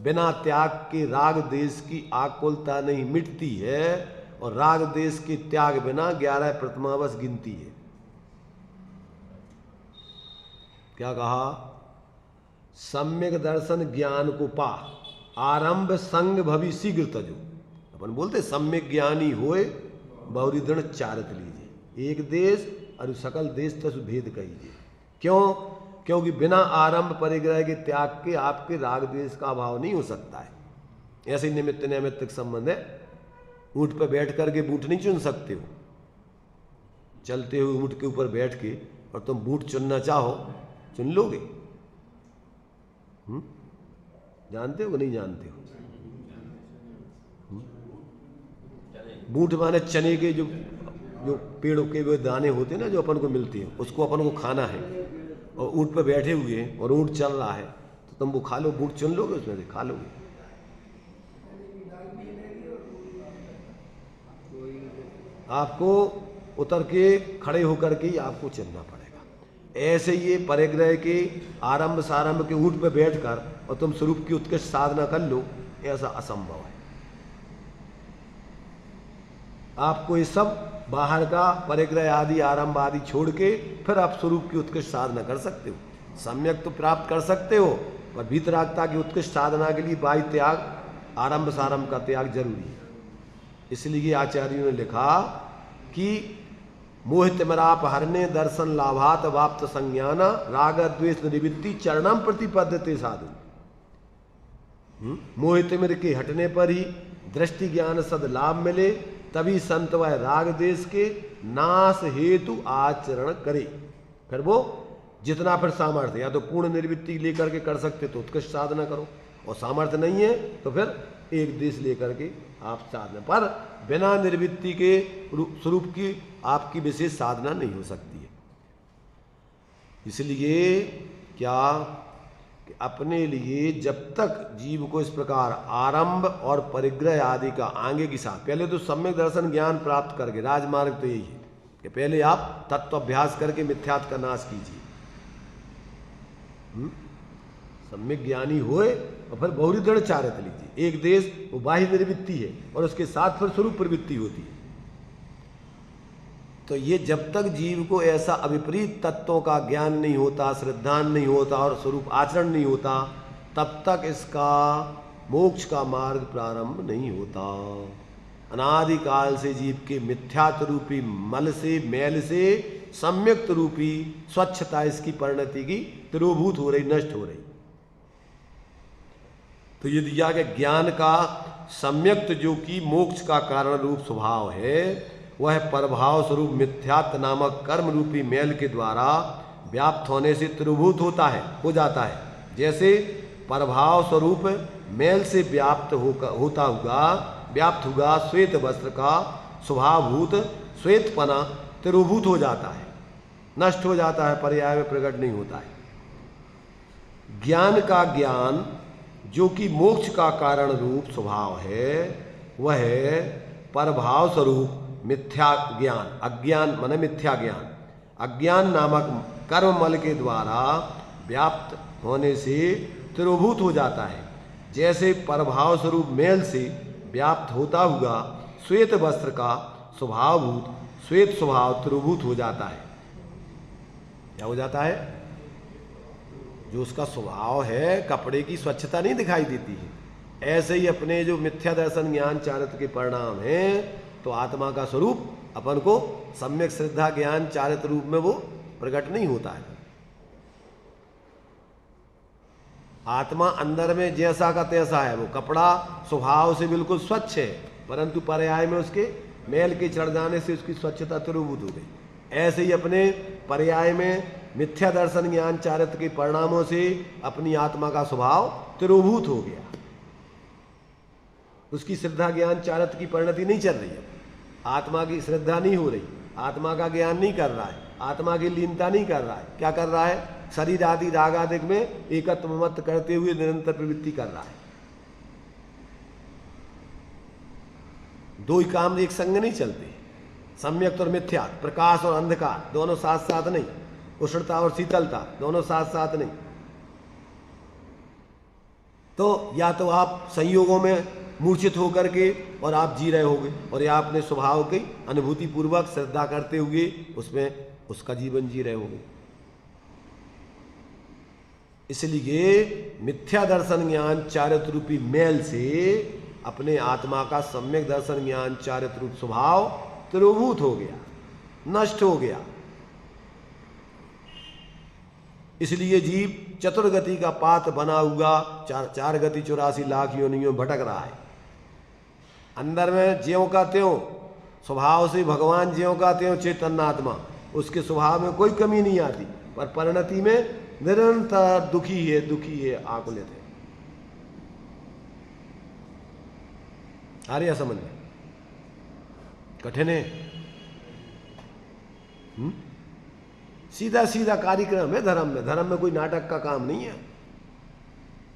बिना त्याग के राग देश की आकुलता नहीं मिटती है, और राग देश के त्याग बिना 11 प्रथमावश गिनती है। क्या कहा? सम्यक दर्शन ज्ञान को पा, आरंभ संग भवि शीघ्र तजो। अपन बोलते सम्यक ज्ञानी होए बहुरी दृढ़ चारत लीजिए, एक देश और सकल देश तसु भेद कहीजिए। क्यों? क्योंकि बिना आरंभ परिग्रह के त्याग के आपके राग द्वेष का अभाव नहीं हो सकता है। ऐसे निमित्त नैमित्तिक संबंध है। ऊँट पर बैठ करके बूट नहीं चुन सकते हो। चलते हुए ऊँट के ऊपर बैठ के और तुम बूट चुनना चाहो, चुन लोगे? जानते हो कि नहीं जानते हो? बूट माने चने के जो पेड़ों के वो दाने होते हैं ना, जो अपन को मिलते हैं, उसको अपन को खाना है। और ऊँट पर बैठे हुए और ऊँट चल रहा है तो तुम वो खा लो, बूट चुन लोगे, उसमें से खा लोगे। आपको उतर के खड़े होकर के ही आपको चलना पड़ेगा। ऐसे ये परिग्रह के आरंभ सारंभ के ऊँट पर बैठकर और तुम स्वरूप की उत्कृष्ट साधना कर लो, ऐसा असंभव है। आपको ये सब बाहर का परिग्रह आदि आरंभ आदि छोड़ के फिर आप स्वरूप की उत्कृष्ट साधना कर सकते हो। सम्यक तो प्राप्त कर सकते हो, पर भीतरागता की उत्कृष्ट साधना के लिए बाह्य त्याग, आरंभ सारंभ का त्याग जरूरी है। इसलिए आचार्यों ने लिखा कि मोहित मराप हरने दर्शन लाभात वाप्त संज्ञाना राग द्वेष निवृत्ति चरणम प्रतिपद्यते साधु। मोहित मिर के हटने पर ही दृष्टि ज्ञान सद लाभ मिले, तभी संत वह राग देश के नाश हेतु आचरण करे। फिर वो जितना फिर सामर्थ्य, या तो पूर्ण निर्वृत्ति लेकर के कर सकते तो उत्कृष्ट साधना करो, और सामर्थ्य नहीं है तो फिर एक देश लेकर के आप साधना, पर बिना निर्वृत्ति के स्वरूप की आपकी विशेष साधना नहीं हो सकती है। इसलिए क्या कि अपने लिए जब तक जीव को इस प्रकार आरंभ और परिग्रह आदि का आगे की साथ, पहले तो सम्यक दर्शन ज्ञान प्राप्त करके, राजमार्ग तो यही है कि पहले आप तत्व अभ्यास करके मिथ्यात्व का नाश कीजिए। सम्यक ज्ञानी होए और फिर बहुरी दृढ़ चारत लीजिए। एक देश वो बाह्य निर्वृत्ति है और उसके साथ फिर स्वरूप प्रवृत्ति होती है। तो ये जब तक जीव को ऐसा अविपरीत तत्वों का ज्ञान नहीं होता, श्रद्धान नहीं होता और स्वरूप आचरण नहीं होता, तब तक इसका मोक्ष का मार्ग प्रारंभ नहीं होता। अनादिकाल से जीव के मिथ्यात्व रूपी मल से, मैल से सम्यक्त रूपी स्वच्छता इसकी परिणति की तिरोभूत हो रही, नष्ट हो रही। तो ये दिया कि ज्ञान का सम्यक्त जो कि मोक्ष का कारण रूप स्वभाव है, वह परभाव स्वरूप मिथ्यात्व नामक कर्म रूपी मैल के द्वारा व्याप्त होने से तिरोभूत होता है, हो जाता है। जैसे परभाव स्वरूप मैल से व्याप्त हुआ श्वेत वस्त्र का स्वभावभूत श्वेतपना तिरोभूत हो जाता है, नष्ट हो जाता है, पर्याय में प्रकट नहीं होता है। ज्ञान का ज्ञान जो कि मोक्ष का कारण रूप स्वभाव है, वह परभाव स्वरूप मिथ्या ज्ञान, अज्ञान माने मिथ्या ज्ञान, अज्ञान नामक कर्ममल के द्वारा व्याप्त होने से तिरोभूत हो जाता है। जैसे परभाव स्वरूप मैल से व्याप्त होता हुआ श्वेत वस्त्र का स्वभावभूत श्वेत स्वभाव तिरोभूत हो जाता है। क्या हो जाता है? जो उसका स्वभाव है, कपड़े की स्वच्छता नहीं दिखाई देती है, ऐसे ही अपने जो मिथ्या दर्शन ज्ञान चारित्र के परिणाम हैं, तो आत्मा का स्वरूप अपन को सम्यक श्रद्धा ज्ञान चारित्र रूप में वो प्रकट नहीं होता है। आत्मा अंदर में जैसा का तैसा है, वो कपड़ा स्वभाव से बिल्कुल स्वच्छ है, परंतु पर्याय में उसके मैल के चढ़ जाने से उसकी स्वच्छता तिरोभूत हो गई। ऐसे ही अपने पर्याय में मिथ्या दर्शन ज्ञान चारित्र के परिणामों से अपनी आत्मा का स्वभाव तिरोभूत हो गया, उसकी श्रद्धा ज्ञान चारित्र की परिणति नहीं चल रही है, आत्मा की श्रद्धा नहीं हो रही, आत्मा का ज्ञान नहीं कर रहा है, आत्मा की लीनता नहीं कर रहा है। क्या कर रहा है? शरीर आदि राग आदि में एकत्व मत करते हुए निरंतर प्रवृत्ति कर रहा है। दो ही काम एक संग नहीं चलते, सम्यक और मिथ्या, प्रकाश और अंधकार दोनों साथ साथ नहीं, उष्णता और शीतलता दोनों साथ साथ नहीं। तो या तो आप संयोगों में मूर्छित होकर के और आप जी रहे होगे, और या अपने स्वभाव की अनुभूति पूर्वक श्रद्धा करते हुए उसमें उसका जीवन जी रहे होगे। इसलिए मिथ्या दर्शन ज्ञान चारित्र रूपी मैल से अपने आत्मा का सम्यक दर्शन ज्ञान चारित्र रूप स्वभाव तिरोभूत हो गया, नष्ट हो गया। इसलिए जीव चतुर्गति का पात बना हुआ चार गति 84 लाख योनियों में भटक रहा है। अंदर में ज्यों का त्यों स्वभाव से भगवान ज्यों का त्यों चैतन्य आत्मा, उसके स्वभाव में कोई कमी नहीं आती, पर परिणति में निरंतर दुखी है, आकुलित है। आ रही है समझ में? कठिन है। सीधा सीधा कार्यक्रम है धर्म में। धर्म में कोई नाटक का काम नहीं है।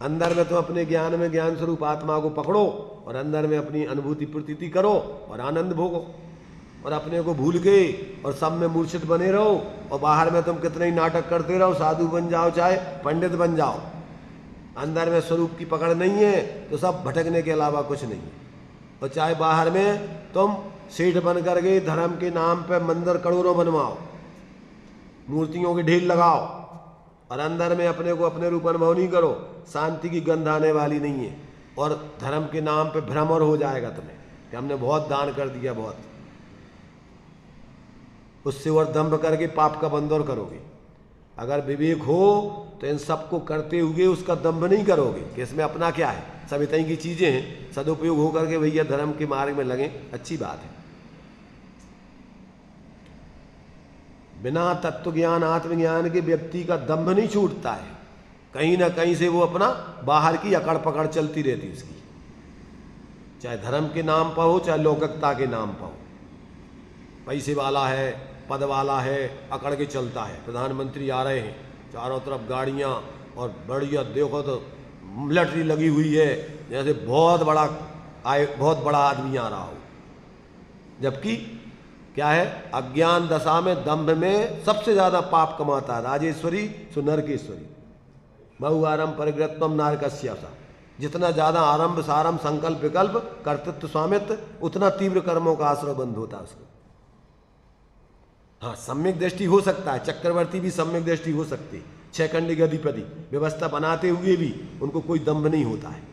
अंदर में तो अपने ज्ञान में ज्ञान स्वरूप आत्मा को पकड़ो और अंदर में अपनी अनुभूति प्रतीति करो और आनंद भोगो, और अपने को भूल के और सब में मूर्छित बने रहो, और बाहर में तुम कितने ही नाटक करते रहो, साधु बन जाओ चाहे पंडित बन जाओ, अंदर में स्वरूप की पकड़ नहीं है तो सब भटकने के अलावा कुछ नहीं है। और चाहे बाहर में तुम सेठ बन करके धर्म के नाम पे मंदिर करोड़ों बनवाओ, मूर्तियों के ढेर लगाओ, और अंदर में अपने को अपने रूप अनुभव नहीं करो, शांति की गंध आने वाली नहीं है। और धर्म के नाम पे भ्रम और हो जाएगा तुम्हें कि हमने बहुत दान कर दिया, बहुत, उससे और दंभ करके पाप का बंद और करोगे। अगर विवेक हो तो इन सबको करते हुए उसका दंभ नहीं करोगे कि इसमें अपना क्या है, सब इतनी की चीजें हैं, सदुपयोग हो करके भैया धर्म के मार्ग में लगे, अच्छी बात है। बिना तत्व ज्ञान आत्मज्ञान के व्यक्ति का दंभ नहीं छूटता है, कहीं ना कहीं से वो अपना बाहर की अकड़ पकड़ चलती रहती है उसकी, चाहे धर्म के नाम पर हो चाहे लौकिकता के नाम पर हो। पैसे वाला है, पद वाला है, अकड़ के चलता है। प्रधानमंत्री आ रहे हैं, चारों तरफ गाड़ियां और बढ़िया, देखो तो मिलिट्री लगी हुई है, जैसे बहुत बड़ा आदमी आ रहा हो। जबकि क्या है, अज्ञान दशा में दंभ में सबसे ज्यादा पाप कमाता है राजेश्वरी सो नरकेश्वरी, बहु आरंभ परिग्रत्वम नारकस्यासा। जितना ज्यादा आरंभ सारंभ संकल्प विकल्प कर्तृत्व स्वामित्व, उतना तीव्र कर्मों का आश्रय बंद होता है उसको। हाँ, सम्यक दृष्टि हो सकता है, चक्रवर्ती भी सम्यक दृष्टि हो सकती है, छखंडी के अधिपति व्यवस्था बनाते हुए भी उनको कोई दंभ नहीं होता है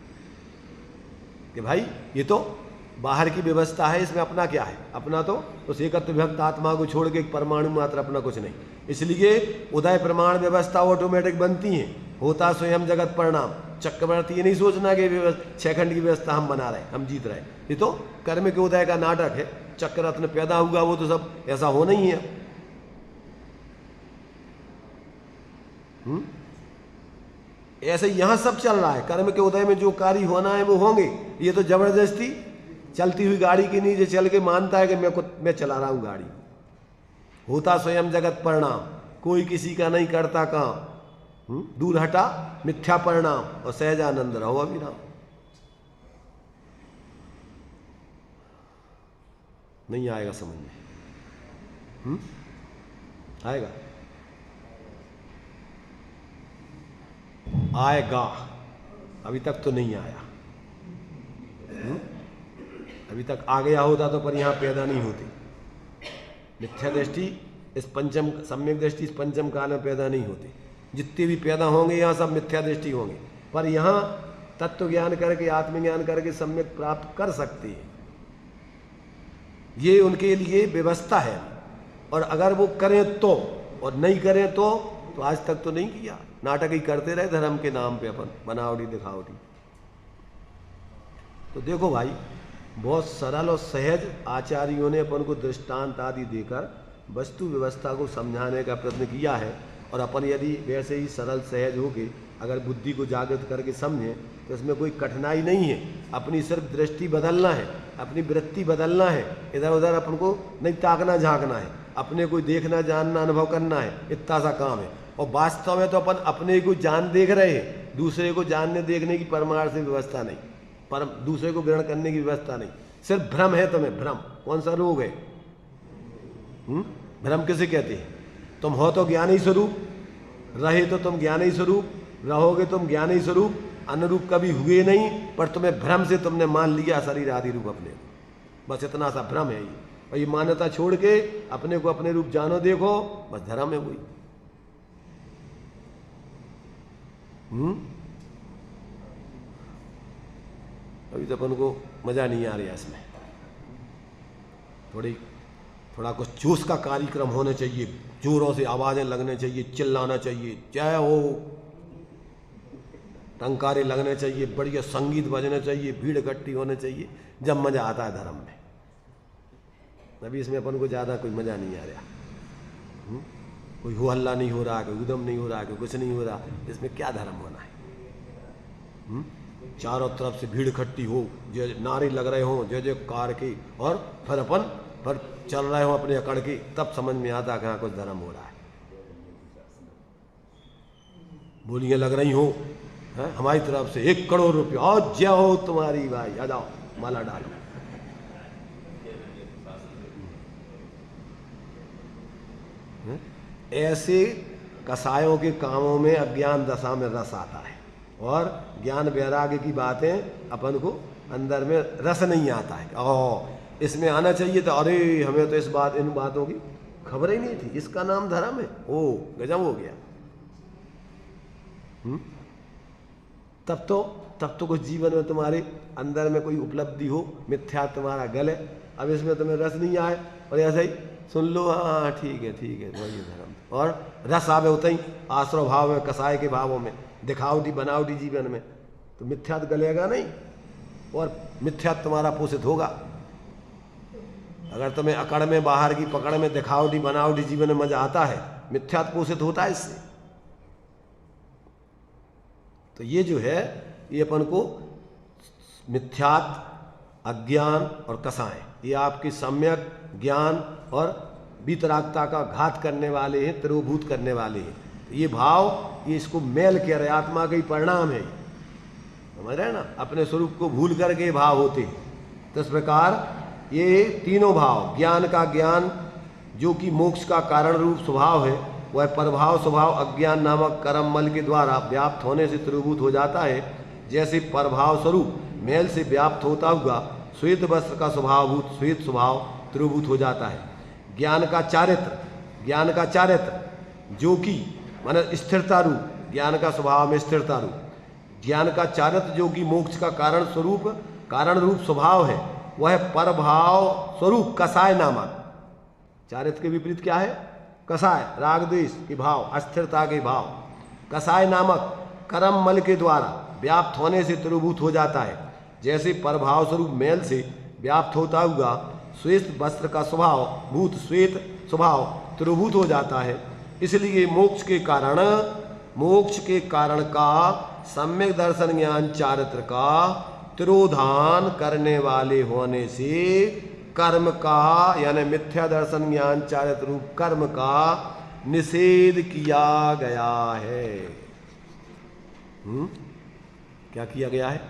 कि भाई ये तो बाहर की व्यवस्था है, इसमें अपना क्या है? अपना तो उस एकत्व विभक्त आत्मा को छोड़ के एक परमाणु मात्र, अपना कुछ नहीं। इसलिए उदय प्रमाण व्यवस्था ऑटोमेटिक बनती है, होता स्वयं जगत परिणाम। चक्रवर्ती ये नहीं सोचना कि 6 खंड की व्यवस्था हम बना रहे, हम जीत रहे, ये तो कर्म के उदय का नाटक है। चक्र रत्न पैदा हुआ, वो तो सब ऐसा होना ही है। ऐसे यहां सब चल रहा है, कर्म के उदय में जो कार्य होना है वो होंगे। ये तो जबरदस्ती चलती हुई गाड़ी के नीचे चल के मानता है कि मैं चला रहा हूं गाड़ी। होता स्वयं जगत परिणाम, कोई किसी का नहीं करता काम। दूर हटा मिथ्या परिणाम, और सहजानंद रहो अभिराम। नहीं आएगा समझ में? आएगा? आएगा, अभी तक तो नहीं आया। अभी तक आ गया होता तो पर यहाँ पैदा नहीं होती। मिथ्या दृष्टि इस पंचम, सम्यक दृष्टि इस पंचम काल में पैदा नहीं होती। जितने भी पैदा होंगे यहाँ सब मिथ्या दृष्टि होंगे, पर यहाँ तत्व ज्ञान करके, आत्मज्ञान करके सम्यक प्राप्त कर सकते हैं। ये उनके लिए व्यवस्था है। और अगर वो करें तो, और नहीं करें तो आज तक तो नहीं किया। नाटक ही करते रहे धर्म के नाम पे, अपन बनावटी दिखावटी। तो देखो भाई, बहुत सरल और सहज आचार्यों ने अपन को दृष्टांत आदि देकर वस्तु व्यवस्था को समझाने का प्रयत्न किया है। और अपन यदि वैसे ही सरल सहज होके अगर बुद्धि को जागृत करके समझें तो इसमें कोई कठिनाई नहीं है। अपनी सिर्फ दृष्टि बदलना है, अपनी वृत्ति बदलना है, इधर उधर अपन को नहीं ताकना झांकना है, अपने को देखना जानना अनुभव करना है, इतना सा काम है। और वास्तव में तो अपन अपने को जान देख रहे हैं, दूसरे को जानने देखने की परमार्थ से व्यवस्था नहीं, पर दूसरे को ग्रहण करने की व्यवस्था नहीं। सिर्फ भ्रम है तुम्हें, भ्रम। कौन सा रोग है? भ्रम किसे कहते हैं? तुम हो तो ज्ञान ही स्वरूप, रहे तो तुम ज्ञान ही स्वरूप, रहोगे तुम ज्ञान ही स्वरूप, अनुरूप कभी हुए नहीं, पर तुम्हें भ्रम से तुमने मान लिया शरीर आदि रूप अपने। बस इतना सा भ्रम है ये। और ये मान्यता छोड़ के अपने को अपने रूप जानो देखो, बस धर्म है वही। अभी तो अपन को मजा नहीं आ रहा इसमें। थोड़ा कुछ जोश का कार्यक्रम होना चाहिए, जोरों से आवाजें लगने चाहिए, चिल्लाना चाहिए, जय हो, टंकारे लगने चाहिए, बढ़िया संगीत बजने चाहिए, भीड़ इकट्ठी होने चाहिए, जब मजा आता है धर्म में। अभी इसमें अपन को ज्यादा कोई मजा नहीं आ रहा। कोई हो हल्ला नहीं हो रहा, कोई उदम नहीं हो रहा, कोई कुछ नहीं हो रहा। इसमें क्या धर्म होना है? चारों तरफ से भीड़ इकट्ठी हो, जय नारे लग रहे हो, जय जयकार की, और फिर अपन पर चल रहे हो अपने अकड़ की, तब समझ में आता है कहाँ कुछ धर्म हो रहा है। बोलियां लग रही हो हमारी तरफ से 1 करोड़ रुपया, और जय हो तुम्हारी भाई, आ जाओ माला डालो। ऐसे कसायों के कामों में अज्ञान दशा में रस आता है, और ज्ञान वैराग्य की बातें अपन को अंदर में रस नहीं आता है। ओ इसमें आना चाहिए था, अरे हमें तो इन बातों की खबर ही नहीं थी, इसका नाम धर्म है। ओ गजब हो गया। तब तो कुछ जीवन में तुम्हारे अंदर में कोई उपलब्धि हो, मिथ्या तुम्हारा गले, अब इसमें तुम्हें रस नहीं आए, और ऐसे ही सुन लो, हाँ ठीक है वही धर्म। और रस आवे होता ही आश्रव भाव में, कसाय के भावों में, दिखावटी बनावटी जीवन में, तो मिथ्यात गलेगा नहीं, और मिथ्यात तुम्हारा पोषित होगा। अगर तुम्हें अकड़ में, बाहर की पकड़ में, दिखावटी बनावटी जीवन में मजा आता है, मिथ्यात पोषित होता है इससे। तो ये जो है, ये अपन को मिथ्यात, अज्ञान और कसाएं, ये आपकी सम्यक ज्ञान और वितरागता का घात करने वाले हैं, तिरोभूत करने वाले हैं। ये भाव, ये इसको मेल कह रहे, आत्मा का ही परिणाम है, समझ रहे हैं ना? अपने स्वरूप को भूल करके भाव होते हैं। तो इस प्रकार ये तीनों भाव, ज्ञान का ज्ञान जो कि मोक्ष का कारण रूप स्वभाव है, वह परभाव स्वभाव अज्ञान नामक कर्म मल के द्वारा व्याप्त होने से तिरोभूत हो जाता है। जैसे परभाव स्वरूप मेल से व्याप्त होता हुआ श्वेत वस्त्र का स्वभावभूत श्वेत स्वभाव तिरोभूत हो जाता है। ज्ञान का चारित्र जो कि माने स्थिरता रूप, ज्ञान का स्वभाव में स्थिरता रूप, ज्ञान का चारित्र जो कि मोक्ष का कारण स्वरूप, कारण रूप स्वभाव है, वह परभाव स्वरूप कसाय नामक, चारित्र के विपरीत क्या है? कसाय, राग द्वेष के भाव, अस्थिरता के भाव, कसाय नामक कर्म मल के द्वारा व्याप्त होने से तिरोभूत हो जाता है। जैसे परभाव स्वरूप मैल से व्याप्त होता हुआ श्वेत वस्त्र का स्वभाव भूत श्वेत स्वभाव तिरोभूत हो जाता है, इसलिए मोक्ष के कारण का सम्यक दर्शन ज्ञान चारित्र का तिरोधान करने वाले होने से कर्म का यानी मिथ्या दर्शन ज्ञान चारित्र रूप कर्म का निषेध किया गया है। क्या किया गया है?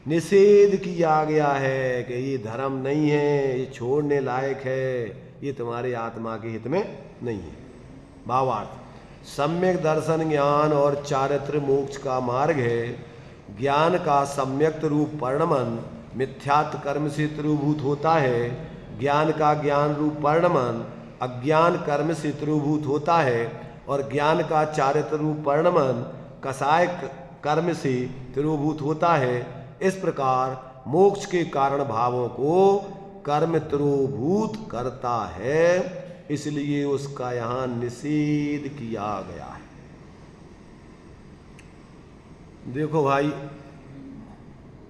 निषेध किया गया है कि ये धर्म नहीं है, ये छोड़ने लायक है, ये तुम्हारे आत्मा के हित में नहीं है। भावार्थ, सम्यक दर्शन ज्ञान और चारित्र मोक्ष का मार्ग है। ज्ञान का सम्यक्त रूप परिणमन मिथ्यात्व कर्म से तिरोभूत होता है। ज्ञान का ज्ञान रूप परिणमन अज्ञान कर्म से तिरोभूत होता है और ज्ञान का चारित्र रूप परिणमन कसाय कर्म से तिरोभूत होता है। इस प्रकार मोक्ष के कारण भावों को कर्म तिरोभूत करता है, इसलिए उसका यहाँ निषेध किया गया है। देखो भाई,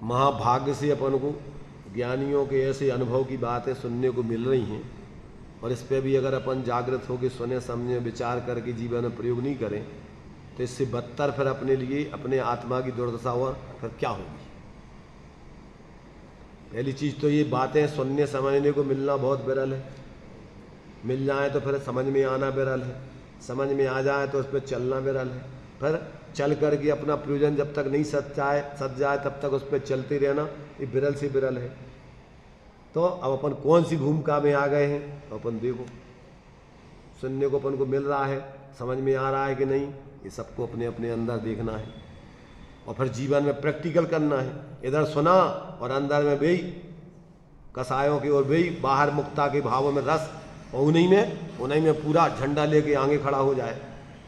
महाभाग्य से अपन को ज्ञानियों के ऐसे अनुभव की बातें सुनने को मिल रही हैं, और इस पे भी अगर अपन जागृत होकर सुने समझे विचार करके जीवन में प्रयोग नहीं करें तो इससे बदतर फिर अपने लिए अपने आत्मा की दुर्दशा और फिर क्या होगी। पहली चीज़ तो ये बातें सुनने समझने को मिलना बहुत विरल है। मिल जाए तो फिर समझ में आना विरल है, समझ में आ जाए तो उस पर चलना विरल है, फिर चल करके अपना प्रयोजन जब तक नहीं सच जाए तब तक उस पर चलते रहना ये विरल से विरल है। तो अब अपन कौन सी भूमिका में आ गए हैं? तो अपन देखो, सुनने को अपन को मिल रहा है, समझ में आ रहा है कि नहीं, ये सबको अपने अपने अंदर देखना है और फिर जीवन में प्रैक्टिकल करना है। इधर सुना और अंदर में भी कसायों की ओर भी बाहर मुक्ता के भावों में रस, और उन्हीं में पूरा झंडा लेके आगे खड़ा हो जाए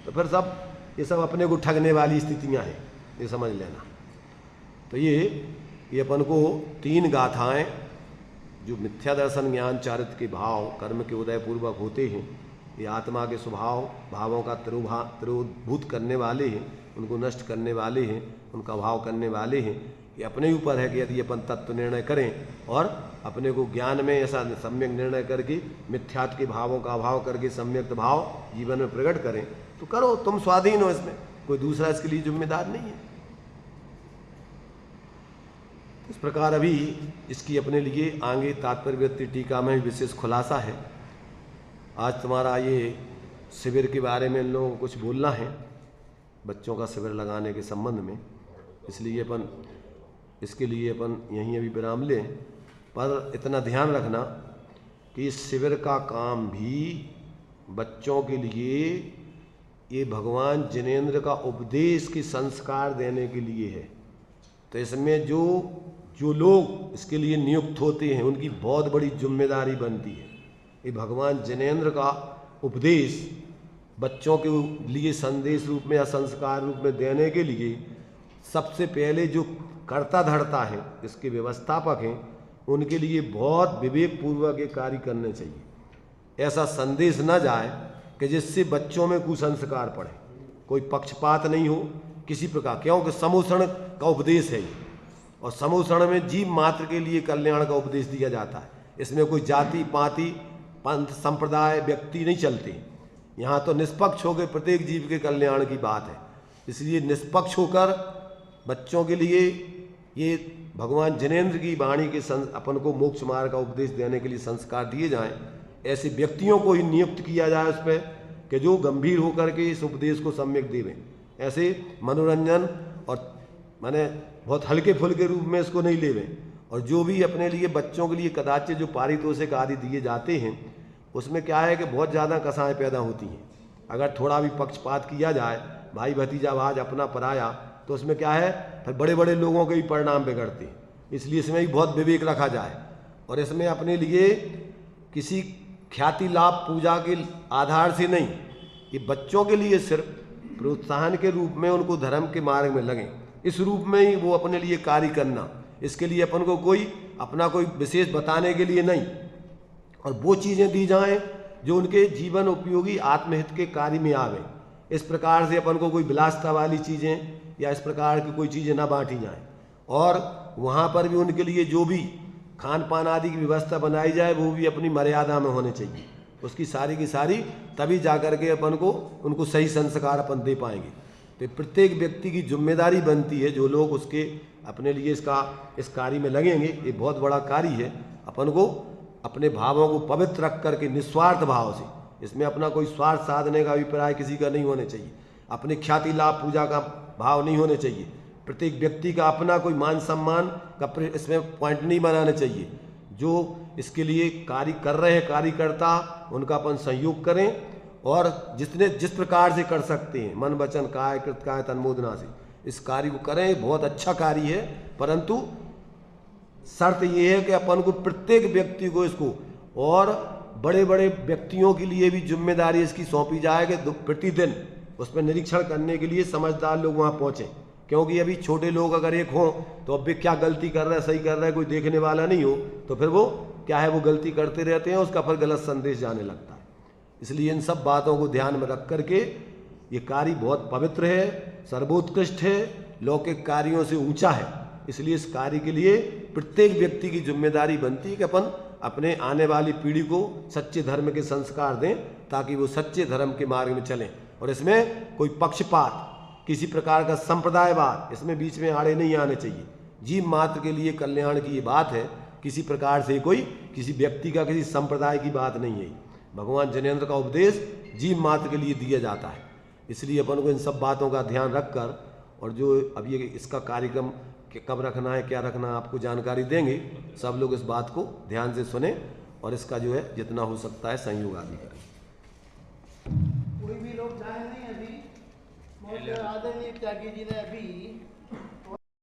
तो फिर सब ये सब अपने को ठगने वाली स्थितियां हैं, ये समझ लेना। तो ये अपन को तीन गाथाएं जो मिथ्या दर्शन ज्ञान चारित्र के भाव कर्म के उदय पूर्वक होते हैं, ये आत्मा के स्वभाव भावों का तिरोभूत करने वाले हैं, उनको नष्ट करने वाले हैं, उनका भाव करने वाले हैं। ये अपने ऊपर है कि यदि अपन तत्व निर्णय करें और अपने को ज्ञान में ऐसा सम्यक निर्णय करके मिथ्यात्व के भावों का अभाव करके सम्यक्त भाव जीवन में प्रकट करें तो करो, तुम स्वाधीन हो, इसमें कोई दूसरा इसके लिए जिम्मेदार नहीं है। इस प्रकार अभी इसकी अपने लिए आगे तात्पर्य टीका में विशेष खुलासा है। आज तुम्हारा ये शिविर के बारे में इन लोगों को कुछ बोलना है, बच्चों का शिविर लगाने के संबंध में, इसलिए अपन इसके लिए अपन यहीं अभी विराम लें। पर इतना ध्यान रखना कि इस शिविर का काम भी बच्चों के लिए ये भगवान जिनेंद्र का उपदेश के संस्कार देने के लिए है। तो इसमें जो लोग इसके लिए नियुक्त होते हैं उनकी बहुत बड़ी जिम्मेदारी बनती है। ये भगवान जिनेंद्र का उपदेश बच्चों के लिए संदेश रूप में या संस्कार रूप में देने के लिए सबसे पहले जो कर्ता धर्ता है, इसके व्यवस्थापक हैं, उनके लिए बहुत विवेक पूर्वक ये कार्य करने चाहिए। ऐसा संदेश न जाए कि जिससे बच्चों में कुसंस्कार पड़े, कोई पक्षपात नहीं हो किसी प्रकार, क्योंकि समोषण का उपदेश है और समोषण में जीव मात्र के लिए कल्याण का उपदेश दिया जाता है। इसमें कोई जाति पाति पंथ संप्रदाय व्यक्ति नहीं चलते, यहाँ तो निष्पक्ष होकर प्रत्येक जीव के कल्याण की बात है। इसलिए निष्पक्ष होकर बच्चों के लिए ये भगवान जिनेंद्र की वाणी के अपन को मोक्ष मार्ग का उपदेश देने के लिए संस्कार दिए जाएं। ऐसे व्यक्तियों को ही नियुक्त किया जाए उस पर कि जो गंभीर होकर के इस उपदेश को सम्यक देवें। ऐसे मनोरंजन और माने बहुत हल्के फुल्के रूप में इसको नहीं लेवें। और जो भी अपने लिए बच्चों के लिए कदाचित जो पारितोषिक आदि दिए जाते हैं उसमें क्या है कि बहुत ज़्यादा कसाएँ पैदा होती हैं। अगर थोड़ा भी पक्षपात किया जाए, भाई भतीजावाज अपना पराया, तो उसमें क्या है फिर बड़े बड़े लोगों के भी परिणाम बिगड़ते हैं। इसलिए इसमें भी बहुत विवेक रखा जाए और इसमें अपने लिए किसी ख्याति लाभ पूजा के आधार से नहीं, ये बच्चों के लिए सिर्फ प्रोत्साहन के रूप में उनको धर्म के मार्ग में लगें, इस रूप में ही वो अपने लिए कार्य करना। इसके लिए अपन को कोई अपना कोई विशेष बताने के लिए नहीं, और वो चीज़ें दी जाएं जो उनके जीवन उपयोगी आत्महित के कार्य में आवे। इस प्रकार से अपन को कोई विलासता वाली चीज़ें या इस प्रकार की कोई चीज़ें ना बांटी जाएं, और वहाँ पर भी उनके लिए जो भी खान पान आदि की व्यवस्था बनाई जाए वो भी अपनी मर्यादा में होने चाहिए। उसकी सारी की सारी तभी जा कर के अपन को उनको सही संस्कार अपन दे पाएंगे। तो प्रत्येक व्यक्ति की जिम्मेदारी बनती है, जो लोग उसके अपने लिए इस कार्य में लगेंगे, ये बहुत बड़ा कार्य है। अपन को अपने भावों को पवित्र रख करके निस्वार्थ भाव से, इसमें अपना कोई स्वार्थ साधने का अभिप्राय किसी का नहीं होने चाहिए, अपने ख्याति लाभ पूजा का भाव नहीं होने चाहिए, प्रत्येक व्यक्ति का अपना कोई मान सम्मान का इसमें पॉइंट नहीं बनाना चाहिए। जो इसके लिए कार्य कर रहे हैं कार्यकर्ता, उनका अपन सहयोग करें, और जिस प्रकार से कर सकते हैं मन वचन काय कृत काय तन मोदना से इस कार्य को करें। बहुत अच्छा कार्य है, परंतु शर्त ये है कि अपन को प्रत्येक व्यक्ति को इसको, और बड़े बड़े व्यक्तियों के लिए भी जिम्मेदारी इसकी सौंपी जाए कि प्रतिदिन उस पर निरीक्षण करने के लिए समझदार लोग वहाँ पहुँचें। क्योंकि अभी छोटे लोग अगर एक हों तो अब भी क्या गलती कर रहा है सही कर रहा है कोई देखने वाला नहीं हो, तो फिर वो क्या है, वो गलती करते रहते हैं, उसका फिर गलत संदेश जाने लगता है। इसलिए इन सब बातों को ध्यान में रख करके ये कार्य बहुत पवित्र है, सर्वोत्कृष्ट है, लौकिक कार्यों से ऊंचा है। इसलिए इस कार्य के लिए प्रत्येक व्यक्ति की जिम्मेदारी बनती है कि अपन अपने आने वाली पीढ़ी को सच्चे धर्म के संस्कार दें, ताकि वो सच्चे धर्म के मार्ग में चलें। और इसमें कोई पक्षपात, किसी प्रकार का संप्रदायवाद इसमें बीच में आड़े नहीं आने चाहिए। जीव मात्र के लिए कल्याण की ये बात है, किसी प्रकार से कोई किसी व्यक्ति का किसी संप्रदाय की बात नहीं है। भगवान जनेन्द्र का उपदेश जीव मात्र के लिए दिया जाता है। इसलिए अपन को इन सब बातों का ध्यान रखकर, और जो अब ये इसका कार्यक्रम कब रखना है क्या रखना है आपको जानकारी देंगे, सब लोग इस बात को ध्यान से सुने और इसका जो है जितना हो सकता है सहयोग आदि करें। कोई भी लोग जाए नहीं, अभी आदरणीय त्यागी जी ने अभी